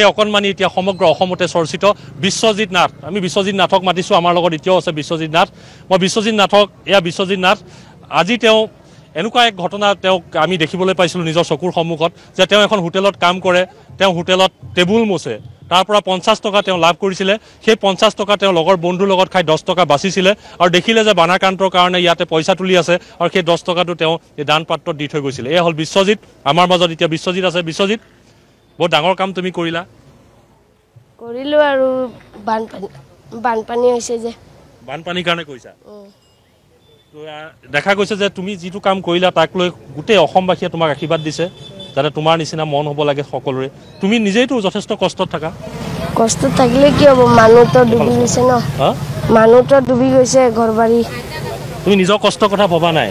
সেই অকণমানি এতিয়া সমগ্ৰ অসমতে চৰ্চিত বিশ্বজিৎ নাথ। আমি বিশ্বজিৎ নাথক মাতিছোঁ, আমাৰ লগত এতিয়াও আছে বিশ্বজিৎ নাথ। মই বিশ্বজিৎ নাথক, এয়া বিশ্বজিৎ নাথ। আজি তেওঁ এনেকুৱা এক ঘটনা তেওঁক আমি দেখিবলৈ পাইছিলোঁ নিজৰ চকুৰ সন্মুখত, যে তেওঁ এখন হোটেলত কাম কৰে, তেওঁ হোটেলত টেবুল মোচে, তাৰ পৰা 50 টকা তেওঁ লাভ কৰিছিলে। সেই 50 টকা তেওঁ লগৰ বন্ধুৰ লগত খাই 10 টকা বাচিছিলে আৰু দেখিলে যে বানাক্ৰান্তৰ কাৰণে ইয়াতে পইচা তুলি আছে আৰু সেই 10 টকাটো তেওঁ এই দান পাত্ৰত দি থৈ গৈছিলে। এয়া হ'ল বিশ্বজিৎ। আমাৰ মাজত এতিয়া বিশ্বজিৎ আছে। বিশ্বজিৎ, বহুত ডাঙৰ কাম তুমি কৰিলা। কৰিলোঁ আৰু বানপানী হৈছে যে। বানপানীৰ কাৰণে কৰিছা? দেখা গৈছে যে তুমি যিটো কাম কৰিলা তাক লৈ গোটেই অসমবাসীয়ে তোমাক আশীৰ্বাদ দিছে, যাতে তোমাৰ নিচিনা মন হ'ব লাগে সকলোৰে। তুমি নিজেইতো যথেষ্ট কষ্টত থাকা। কষ্ট থাকিলে কি হ'ব, মানুহতো ডুবি গৈছে ন, মানুহতো ডুবি গৈছে ঘৰ বাৰী। তুমি নিজৰ কষ্টৰ কথা ভবা নাই?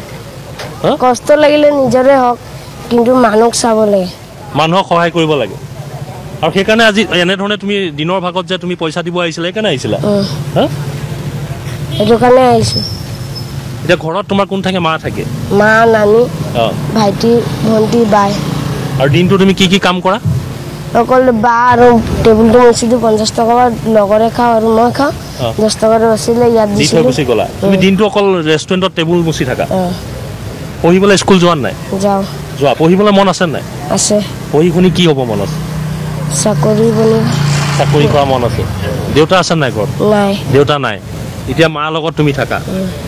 কষ্ট লাগিলে নিজৰে হওক, কিন্তু মানুহক চাব লাগে, মানুহক সহায় কৰিব লাগে। আৰু সেইকাৰণে আজি এনেধৰণে তুমি দিনৰ ভাগত যে তুমি পইচা দিব আহিছিলা, সেইকাৰণে আহিছিলা? সেইটো কাৰণে আহিছোঁ। এতিয়া ঘৰত তোমাৰ কোন থাকে? মা থাকে? মা, নানী, ভাইটি, ভণ্টি, বাই। আৰু দিনটো তুমি কি কি কাম কৰা? অকল বা আৰু টেবুলটো মচি দিওঁ, 50 টকা লগৰে খাওঁ আৰু মই খাওঁ। 10 টকাটো আছিলে ইয়াত দিছিলোঁ। গুচি গ'লা? তুমি দিনটো অকল ৰেষ্টুৰেণ্টত টেবুল মুচি থাকা? পঢ়িবলৈ স্কুল যোৱা নাই? যাওঁ। যোৱা? পঢ়িবলৈ মন আছে নাই? আছে। পঢ়ি শুনি কি হ'ব মন আছে? চাকৰি কৰা মন আছে। দেউতা আছে নাই ঘৰত? নাই। দেউতা নাই। এতিয়া মাৰ লগত তুমি থাকা।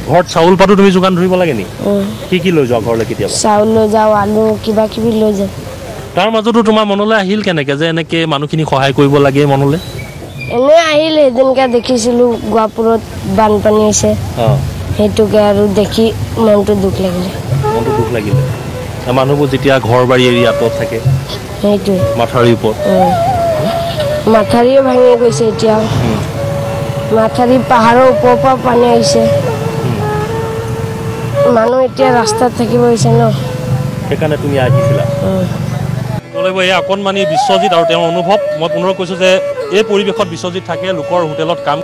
ঘৰত চাউল পাতো তুমি যোগান ধৰিব লাগে নি? কি কি লৈ যোৱা ঘৰলৈ কেতিয়াবা? চাউল লৈ যাওঁ, আলু কিবা কিবি লৈ যাওঁ। তাৰ মাজতো তোমাৰ মনলৈ আহিল কেনেকে যে এনেকে মানুহখিনি সহায় কৰিব লাগে মনলৈ? এনে আহিল, এদিনকে দেখিছিলোঁ গোৱাপুৰত বানপানী হৈছে, সেইটোকে আৰু দেখি মনটো দুখ লাগিলে। মানুহবোৰ যেতিয়া ঘৰ বাৰী এৰি আঁতৰত থাকে, সেইটোৱে মাথাউৰিৰ ওপৰত, মাথাউৰিও ভাঙি গৈছে এতিয়া। মাথাউৰি পাহাৰৰ ওপৰৰ পৰা পানী আহিছে, মানুহ এতিয়া ৰাস্তাত থাকিব হৈছে ন, সেইকাৰণে তুমি আহিছিলা। এই অকণমানি বিশ্বজিৎ আৰু তেওঁৰ অনুভৱ। মই পুনৰ কৈছোঁ যে এই পৰিৱেশত বিশ্বজিৎ থাকে, লোকৰ হোটেলত কাম